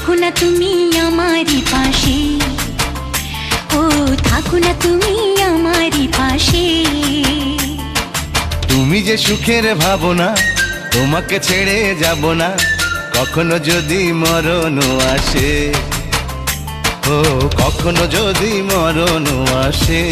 থাকো না তুমি আমারই পাশে, ও থাকো না তুমি আমারই পাশে। তুমি যে সুখের ভাবনা, তোমাকে ছেড়ে যাব না, কখনো যদি মরণ আসে, ও কখনো যদি মরণ আসে।